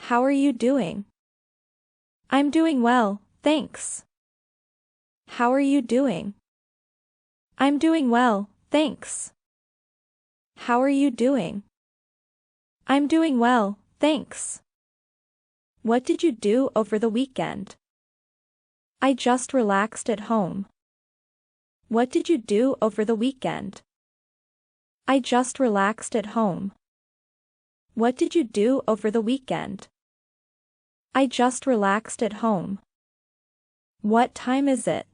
How are you doing? I'm doing well, thanks. How are you doing? I'm doing well, thanks. How are you doing? I'm doing well, thanks. What did you do over the weekend? I just relaxed at home. What did you do over the weekend? I just relaxed at home. What did you do over the weekend? I just relaxed at home. What time is it?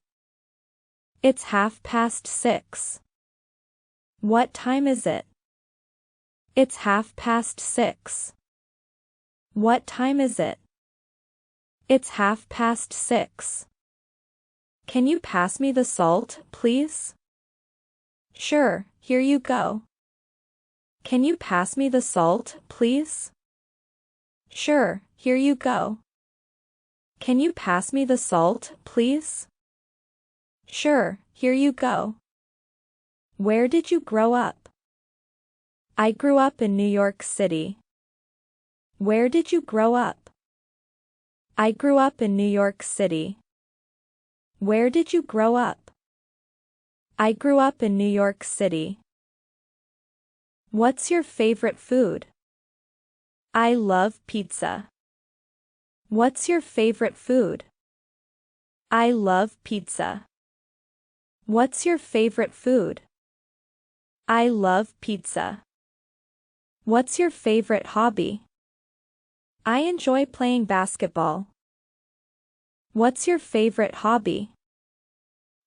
It's 6:30. What time is it? It's 6:30. What time is it? It's 6:30. Can you pass me the salt, please? Sure, here you go. Can you pass me the salt, please? Sure, here you go. Can you pass me the salt, please? Sure, here you go. Where did you grow up? I grew up in New York City. Where did you grow up? I grew up in New York City. Where did you grow up? I grew up in New York City. What's your favorite food? I love pizza. What's your favorite food? I love pizza. What's your favorite food? I love pizza. What's your favorite hobby? I enjoy playing basketball. What's your favorite hobby?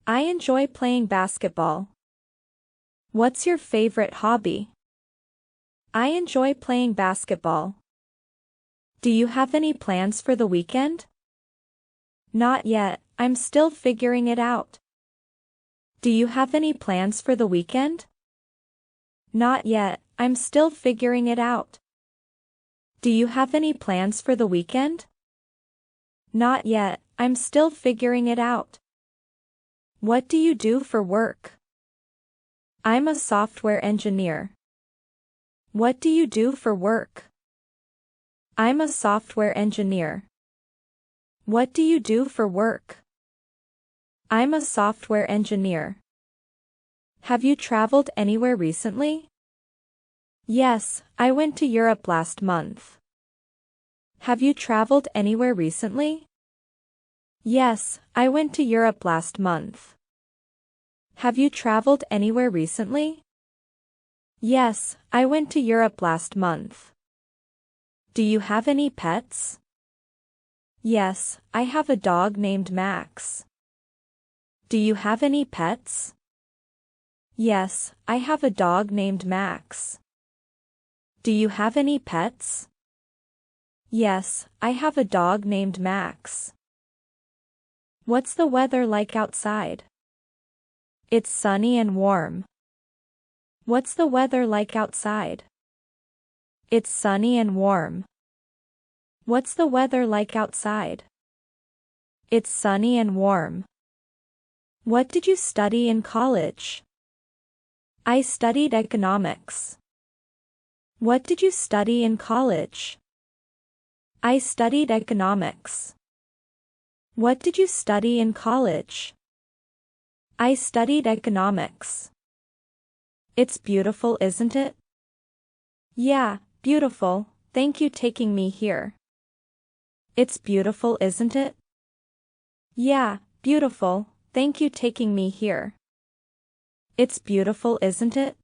I enjoy playing basketball. What's your favorite hobby? I enjoy playing basketball. Do you have any plans for the weekend? Not yet, I'm still figuring it out. Do you have any plans for the weekend? Not yet, I'm still figuring it out. Do you have any plans for the weekend? Not yet, I'm still figuring it out. What do you do for work? I'm a software engineer. What do you do for work? I'm a software engineer. What do you do for work? I'm a software engineer. Have you traveled anywhere recently? Yes, I went to Europe last month. Have you traveled anywhere recently? Yes, I went to Europe last month. Have you traveled anywhere recently? Yes, I went to Europe last month. Do you have any pets? Yes, I have a dog named Max. Do you have any pets? Yes, I have a dog named Max. Do you have any pets? Yes, I have a dog named Max. What's the weather like outside? It's sunny and warm. What's the weather like outside? It's sunny and warm. What's the weather like outside? It's sunny and warm. What did you study in college? I studied economics. What did you study in college? I studied economics. What did you study in college? I studied economics. It's beautiful, isn't it? Yeah, beautiful, thank you taking me here. It's beautiful, isn't it? Yeah, beautiful, thank you taking me here. It's beautiful, isn't it?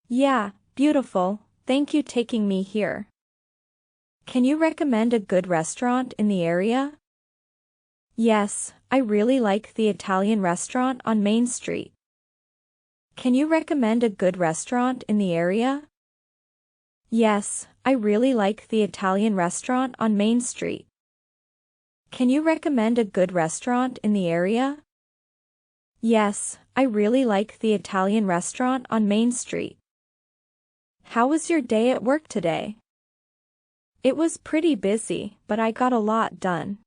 Yeah, beautiful, thank you taking me here. Can you recommend a good restaurant in the area? Yes, I really like the Italian restaurant on Main Street. Can you recommend a good restaurant in the area? Yes, I really like the Italian restaurant on Main Street. Can you recommend a good restaurant in the area? Yes, I really like the Italian restaurant on Main Street. How was your day at work today? It was pretty busy, but I got a lot done.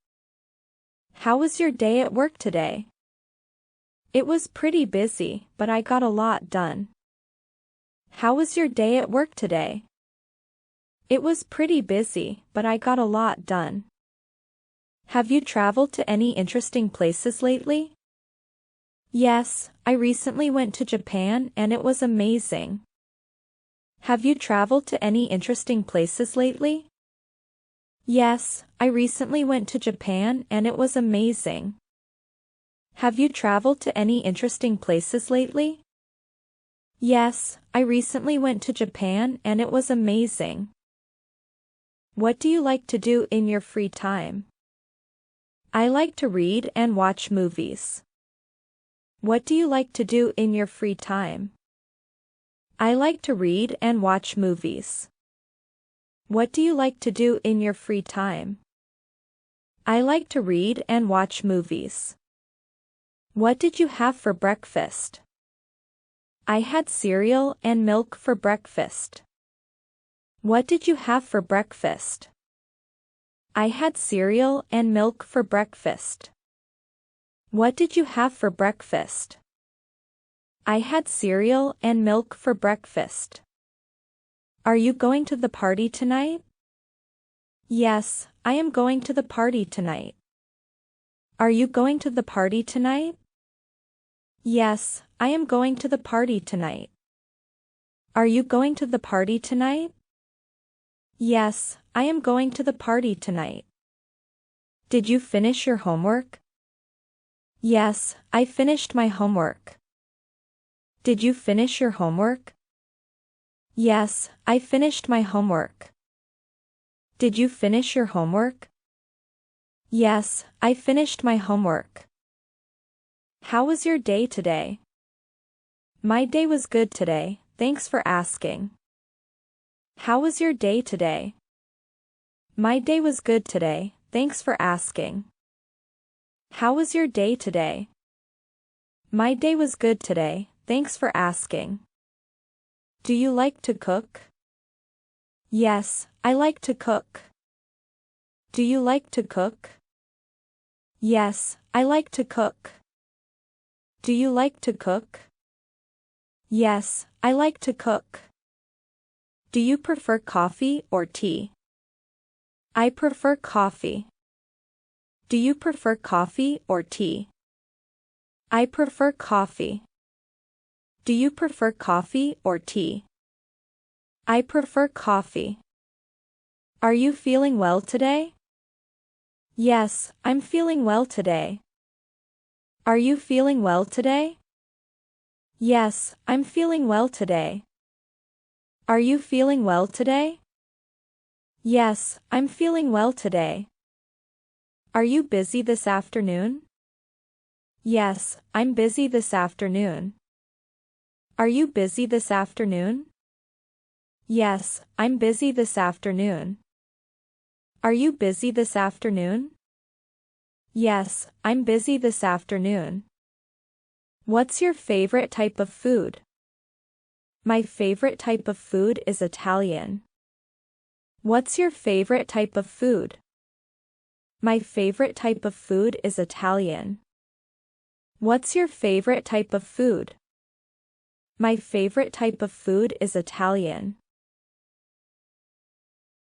How was your day at work today? It was pretty busy, but I got a lot done. How was your day at work today? It was pretty busy, but I got a lot done. Have you traveled to any interesting places lately? Yes, I recently went to Japan and it was amazing. Have you traveled to any interesting places lately? Yes, I recently went to Japan and it was amazing. Have you traveled to any interesting places lately? Yes, I recently went to Japan and it was amazing. What do you like to do in your free time? I like to read and watch movies. What do you like to do in your free time? I like to read and watch movies. What do you like to do in your free time? I like to read and watch movies. What did you have for breakfast? I had cereal and milk for breakfast. What did you have for breakfast? I had cereal and milk for breakfast. What did you have for breakfast? I had cereal and milk for breakfast. Are you going to the party tonight? Yes, I am going to the party tonight. Are you going to the party tonight? Yes, I am going to the party tonight. Are you going to the party tonight? Yes, I am going to the party tonight. Did you finish your homework? Yes, I finished my homework. Did you finish your homework? Yes, I finished my homework. Did you finish your homework? Yes, I finished my homework. How was your day today? My day was good today, thanks for asking. How was your day today? My day was good today, thanks for asking. How was your day today? My day was good today, thanks for asking. Do you like to cook? Yes, I like to cook. Do you like to cook? Yes, I like to cook. Do you like to cook? Yes, I like to cook. Do you prefer coffee or tea? I prefer coffee. Do you prefer coffee or tea? I prefer coffee. Do you prefer coffee or tea? I prefer coffee. Are you feeling well today? Yes, I'm feeling well today. Are you feeling well today? Yes, I'm feeling well today. Are you feeling well today? Yes, I'm feeling well today. Are you busy this afternoon? Yes, I'm busy this afternoon. Are you busy this afternoon? Yes, I'm busy this afternoon. Are you busy this afternoon? Yes, I'm busy this afternoon. What's your favorite type of food? My favorite type of food is Italian. What's your favorite type of food? My favorite type of food is Italian. What's your favorite type of food? My favorite type of food is Italian.